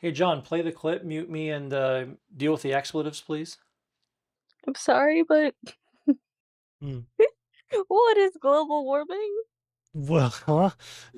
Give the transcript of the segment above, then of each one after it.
Hey, John, play the clip, mute me, and deal with the expletives, please. I'm sorry, but Hmm. what is global warming? Well, huh?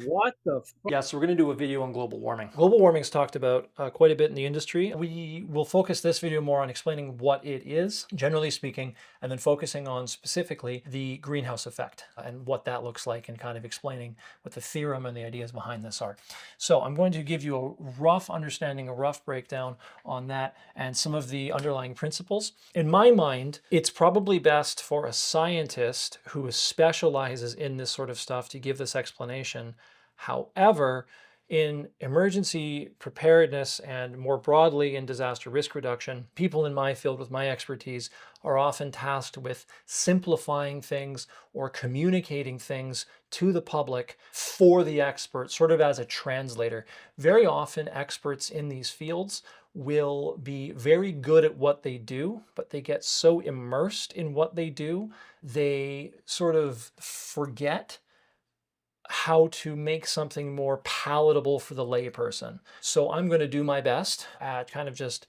What the Yeah, so we're going to do a video on global warming. Global warming is talked about quite a bit in the industry. We will focus this video more on explaining what it is, generally speaking, and then focusing on specifically the greenhouse effect and what that looks like and kind of explaining what the theorem and the ideas behind this are. So I'm going to give you a rough understanding, a rough breakdown on that and some of the underlying principles. In my mind, it's probably best for a scientist who specializes in this sort of stuff to give this explanation. However, in emergency preparedness and more broadly in disaster risk reduction, people in my field with my expertise are often tasked with simplifying things or communicating things to the public for the expert, sort of as a translator. Very often, experts in these fields will be very good at what they do, but they get so immersed in what they do, they sort of forget how to make something more palatable for the layperson. So I'm going to do my best at kind of just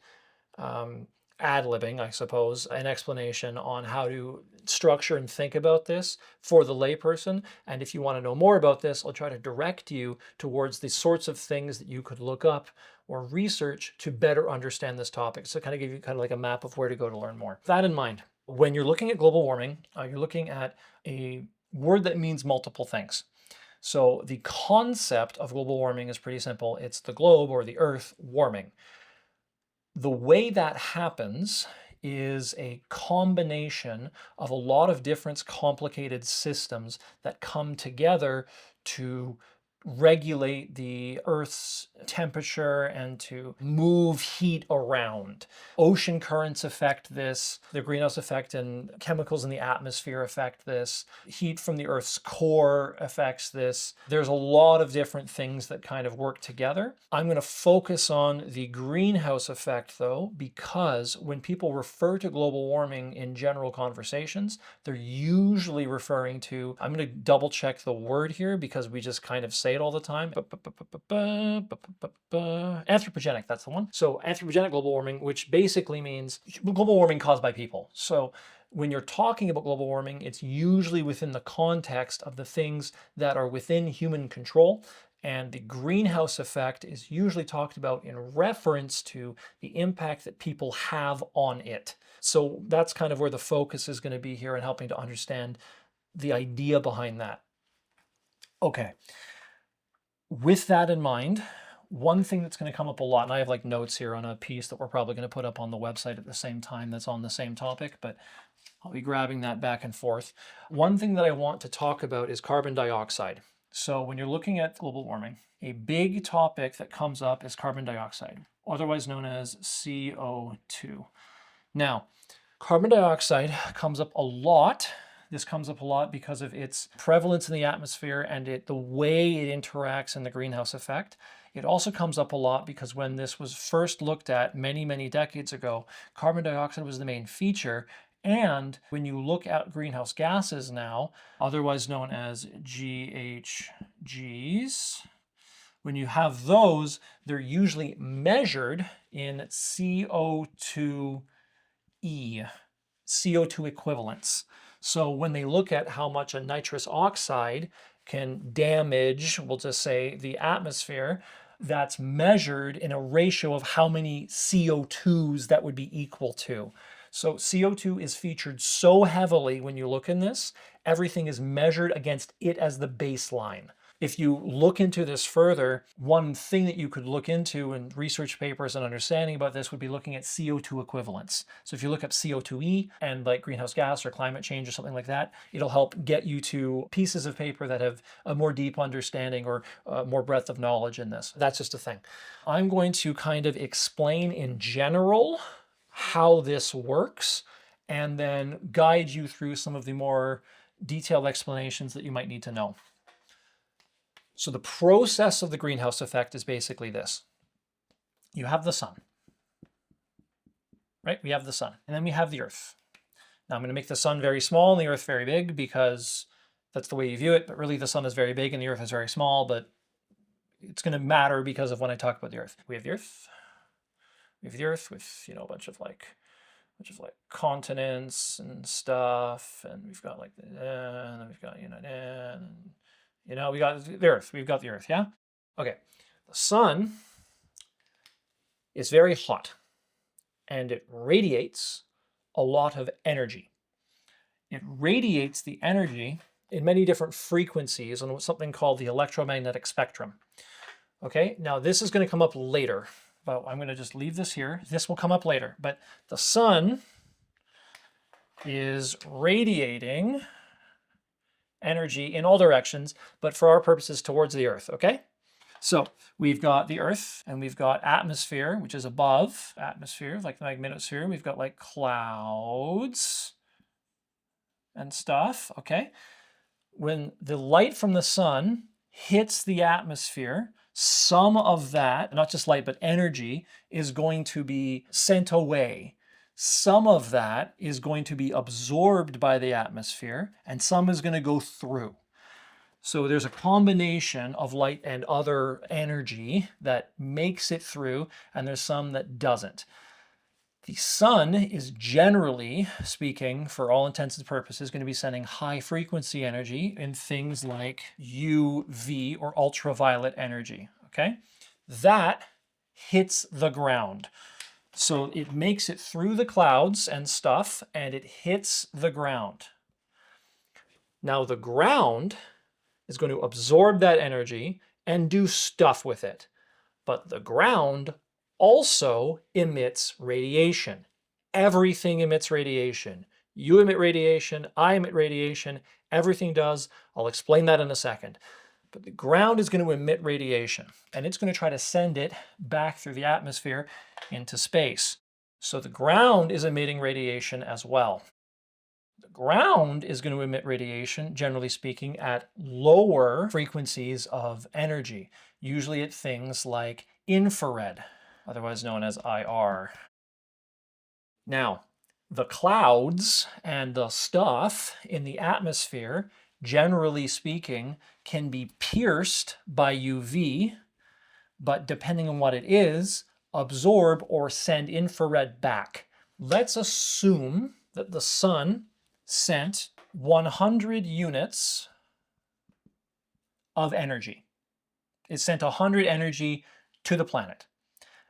ad-libbing, I suppose, an explanation on how to structure and think about this for the layperson. And if you want to know more about this, I'll try to direct you towards the sorts of things that you could look up or research to better understand this topic. So kind of give you kind of like a map of where to go to learn more. With that in mind, when you're looking at global warming, you're looking at a word that means multiple things. So the concept of global warming is pretty simple. It's the globe or the earth warming. The way that happens is a combination of a lot of different complicated systems that come together to regulate the Earth's temperature and to move heat around. Ocean currents affect this, the greenhouse effect and chemicals in the atmosphere affect this, heat from the Earth's core affects this. There's a lot of different things that kind of work together. I'm going to focus on the greenhouse effect though, because when people refer to global warming in general conversations, they're usually referring to, I'm going to double check the word here because we just kind of say it all the time. Anthropogenic, that's the one. So anthropogenic global warming, which basically means global warming caused by people. So when you're talking about global warming, it's usually within the context of the things that are within human control. And the greenhouse effect is usually talked about in reference to the impact that people have on it. So that's kind of where the focus is going to be here and helping to understand the idea behind that. Okay. With that in mind, one thing that's going to come up a lot, and I have like notes here on a piece that we're probably going to put up on the website at the same time that's on the same topic, but I'll be grabbing that back and forth. One thing that I want to talk about is carbon dioxide. So when you're looking at global warming, a big topic that comes up is carbon dioxide, otherwise known as CO2. Now, carbon dioxide comes up a lot. This comes up a lot because of its prevalence in the atmosphere and the way it interacts in the greenhouse effect. It also comes up a lot because when this was first looked at many, many decades ago, carbon dioxide was the main feature. And when you look at greenhouse gases now, otherwise known as GHGs, when you have those, they're usually measured in CO2 CO2 equivalents. So when they look at how much a nitrous oxide can damage, we'll just say, the atmosphere, that's measured in a ratio of how many CO2s that would be equal to. So CO2 is featured so heavily when you look in this, everything is measured against it as the baseline. If you look into this further, one thing that you could look into in research papers and understanding about this would be looking at CO2 equivalents. So if you look up CO2e and like greenhouse gas or climate change or something like that, it'll help get you to pieces of paper that have a more deep understanding or more breadth of knowledge in this. That's just a thing. I'm going to kind of explain in general how this works and then guide you through some of the more detailed explanations that you might need to know. So the process of the greenhouse effect is basically this. You have the sun, right? We have the sun, and then we have the earth. Now I'm going to make the sun very small and the earth very big because that's the way you view it, but really the sun is very big and the earth is very small, but it's going to matter because of when I talk about the earth. We have the earth, We have the Earth with, a bunch of like continents and stuff, and we've got like and then we've got we got the Earth. We've got the Earth, yeah? Okay. The sun is very hot and it radiates a lot of energy. It radiates the energy in many different frequencies on something called the electromagnetic spectrum. Okay, now this is going to come up later, but I'm going to just leave this here. This will come up later, but the sun is radiating energy in all directions, but for our purposes towards the Earth, okay? So we've got the Earth and we've got atmosphere, which is above atmosphere, like the magnetosphere. We've got like clouds and stuff, okay? When the light from the sun hits the atmosphere, some of that, not just light, but energy, is going to be sent away. Some of that is going to be absorbed by the atmosphere, and some is going to go through. So there's a combination of light and other energy that makes it through, and there's some that doesn't. The sun is, generally speaking, for all intents and purposes, going to be sending high frequency energy in things like UV or ultraviolet energy, okay? That hits the ground. So it makes it through the clouds and stuff, and it hits the ground. Now the ground is going to absorb that energy and do stuff with it. But the ground also emits radiation. Everything emits radiation. You emit radiation, I emit radiation, everything does. I'll explain that in a second. But the ground is going to emit radiation, and it's going to try to send it back through the atmosphere into space. So the ground is emitting radiation as well. The ground is going to emit radiation, generally speaking, at lower frequencies of energy, usually at things like infrared, otherwise known as IR. Now, the clouds and the stuff in the atmosphere, generally speaking, can be pierced by UV, but depending on what it is, absorb or send infrared back. Let's assume that the sun sent 100 units of energy. It sent 100 energy to the planet.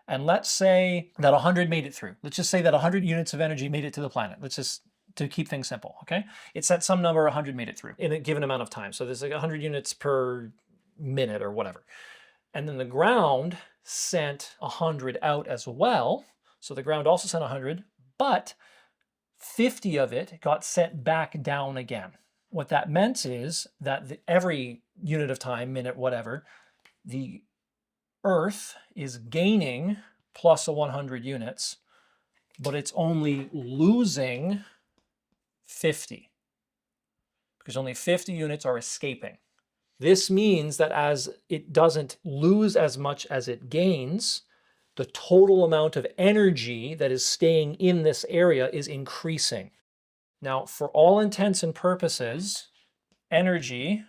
And let's say that 100 made it through. Let's just say that 100 units of energy made it to the planet. Let's just, to keep things simple, okay? It sent some number, 100 made it through in a given amount of time. So there's like 100 units per minute or whatever. And then the ground sent 100 out as well. So the ground also sent 100, but 50 of it got sent back down again. What that meant is that every unit of time, minute, whatever, the Earth is gaining plus 100 units, but it's only losing 50 because only 50 units are escaping. This means that as it doesn't lose as much as it gains, the total amount of energy that is staying in this area is increasing. Now, for all intents and purposes, energy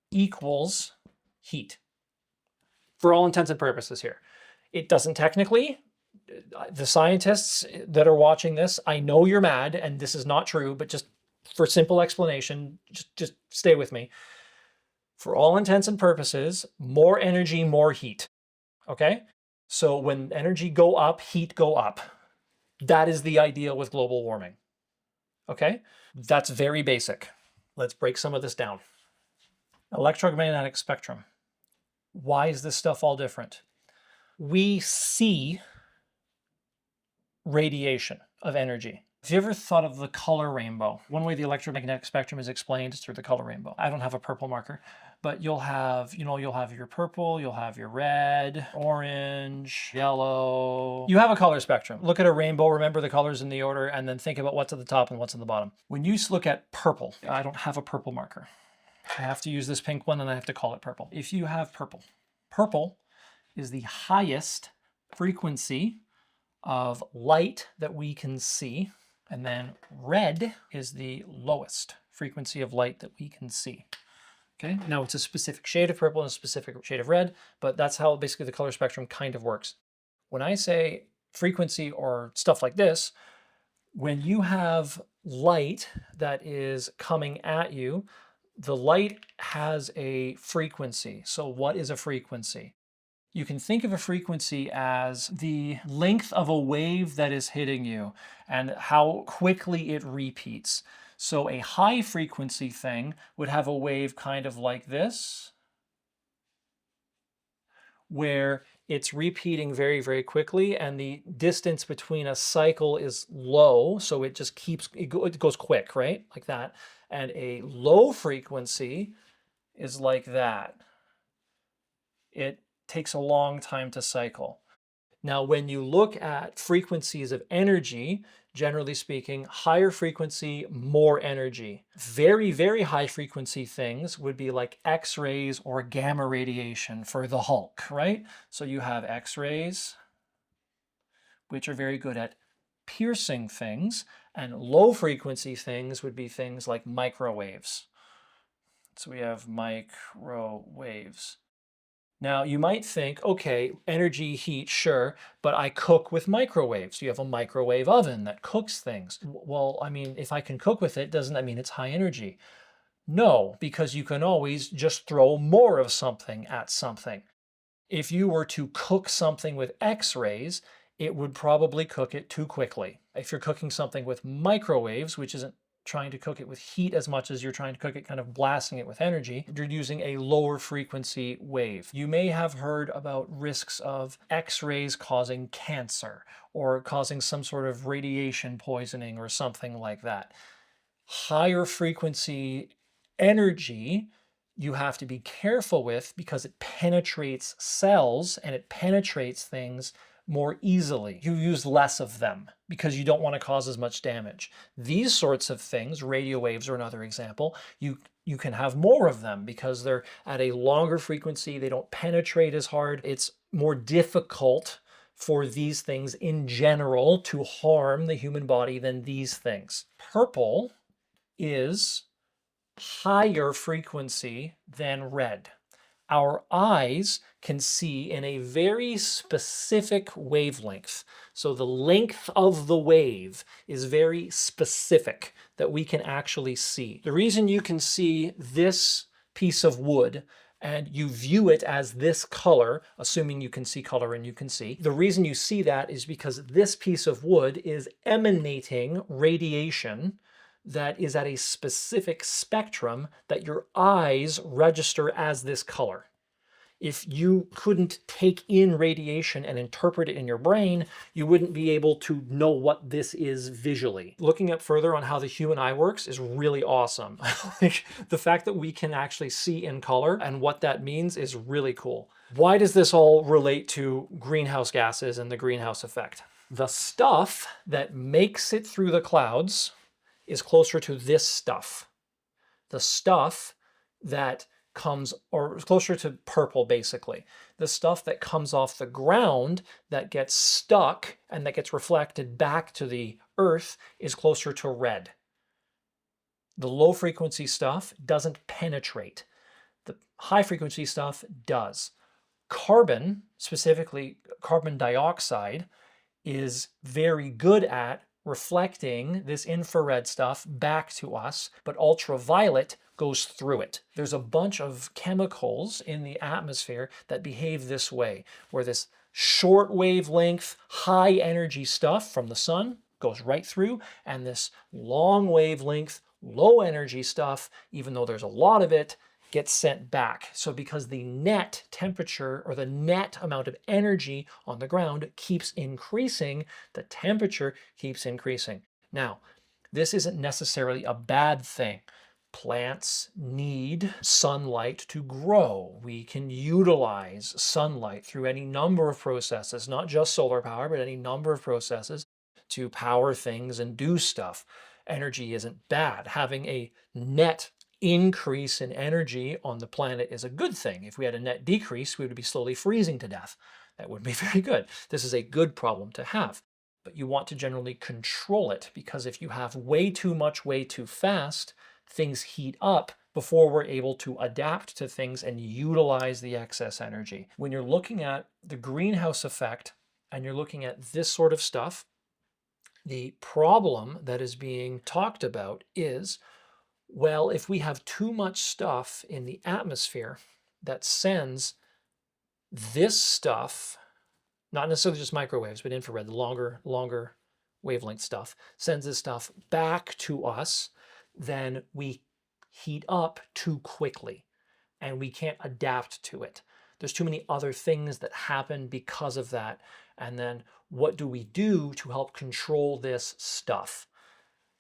equals heat. For all intents and purposes here. It doesn't technically. The scientists that are watching this, I know you're mad and this is not true, but just for simple explanation, just stay with me. For all intents and purposes, more energy, more heat, okay? So when energy go up, heat go up. That is the idea with global warming, okay? That's very basic. Let's break some of this down. Electromagnetic spectrum. Why is this stuff all different? We see radiation of energy. Have you ever thought of the color rainbow? One way the electromagnetic spectrum is explained is through the color rainbow. I don't have a purple marker, but you'll have your purple, you'll have your red, orange, yellow. You have a color spectrum. Look at a rainbow, remember the colors in the order, and then think about what's at the top and what's at the bottom. When you look at purple, I don't have a purple marker. I have to use this pink one and I have to call it purple. If you have purple, purple is the highest frequency of light that we can see, and then red is the lowest frequency of light that we can see. Okay, now it's a specific shade of purple and a specific shade of red, but that's how basically the color spectrum kind of works. When I say frequency or stuff like this, when you have light that is coming at you, the light has a frequency. So what is a frequency? You can think of a frequency as the length of a wave that is hitting you and how quickly it repeats. So a high frequency thing would have a wave kind of like this, where it's repeating very, very quickly, and the distance between a cycle is low, so it just keeps, it goes quick, right? Like that. And a low frequency is like that. It takes a long time to cycle. Now, when you look at frequencies of energy, generally speaking, higher frequency, more energy. Very, very high frequency things would be like X-rays or gamma radiation for the Hulk, right? So you have X-rays, which are very good at piercing things, and low frequency things would be things like microwaves. So we have microwaves. Now, you might think, okay, energy, heat, sure, but I cook with microwaves. You have a microwave oven that cooks things. Well, I mean, if I can cook with it, doesn't that mean it's high energy? No, because you can always just throw more of something at something. If you were to cook something with X-rays, it would probably cook it too quickly. If you're cooking something with microwaves, which isn't trying to cook it with heat as much as you're trying to cook it kind of blasting it with energy, you're using a lower frequency wave. You may have heard about risks of X-rays causing cancer or causing some sort of radiation poisoning or something like that. Higher frequency energy you have to be careful with because it penetrates cells and it penetrates things more easily. You use less of them because you don't want to cause as much damage. These sorts of things, radio waves are another example, you can have more of them because they're at a longer frequency, they don't penetrate as hard. It's more difficult for these things in general to harm the human body than these things. Purple is higher frequency than red. Our eyes can see in a very specific wavelength. So the length of the wave is very specific that we can actually see. The reason you can see this piece of wood and you view it as this color, assuming you can see color and you can see, the reason you see that is because this piece of wood is emanating radiation that is at a specific spectrum that your eyes register as this color. If you couldn't take in radiation and interpret it in your brain, you wouldn't be able to know what this is visually. Looking up further on how the human eye works is really awesome. Like, the fact that we can actually see in color and what that means is really cool. Why does this all relate to greenhouse gases and the greenhouse effect? The stuff that makes it through the clouds is closer to this stuff. The stuff that comes, or closer to purple basically. The stuff that comes off the ground that gets stuck and that gets reflected back to the earth is closer to red. The low frequency stuff doesn't penetrate. The high frequency stuff does. Carbon, specifically carbon dioxide, is very good at reflecting this infrared stuff back to us, but ultraviolet goes through it. There's a bunch of chemicals in the atmosphere that behave this way, where this short wavelength, high energy stuff from the sun goes right through, and this long wavelength, low energy stuff, even though there's a lot of it, gets sent back. So because the net temperature or the net amount of energy on the ground keeps increasing, the temperature keeps increasing. Now, this isn't necessarily a bad thing. Plants need sunlight to grow. We can utilize sunlight through any number of processes, not just solar power, but any number of processes to power things and do stuff. Energy isn't bad. Having a net increase in energy on the planet is a good thing. If we had a net decrease, we would be slowly freezing to death. That would be very good. This is a good problem to have. But you want to generally control it, because if you have way too much, way too fast, things heat up before we're able to adapt to things and utilize the excess energy. When you're looking at the greenhouse effect and you're looking at this sort of stuff, the problem that is being talked about is, well, if we have too much stuff in the atmosphere that sends this stuff, not necessarily just microwaves, but infrared, the longer wavelength stuff, sends this stuff back to us, then we heat up too quickly and we can't adapt to it. There's too many other things that happen because of that. And then what do we do to help control this stuff?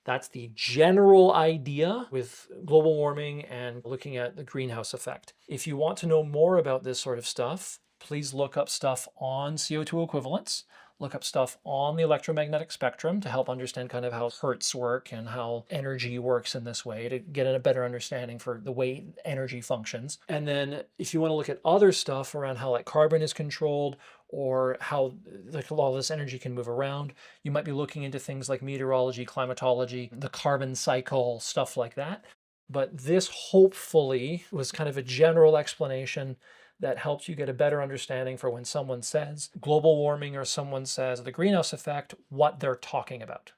That's the general idea with global warming and looking at the greenhouse effect. If you want to know more about this sort of stuff, please look up stuff on CO2 equivalents, look up stuff on the electromagnetic spectrum to help understand kind of how hertz work and how energy works in this way, to get a better understanding for the way energy functions. And then if you want to look at other stuff around how like carbon is controlled or how like all this energy can move around, you might be looking into things like meteorology, climatology, the carbon cycle, stuff like that. But this hopefully was kind of a general explanation that helps you get a better understanding for when someone says global warming or someone says the greenhouse effect, what they're talking about.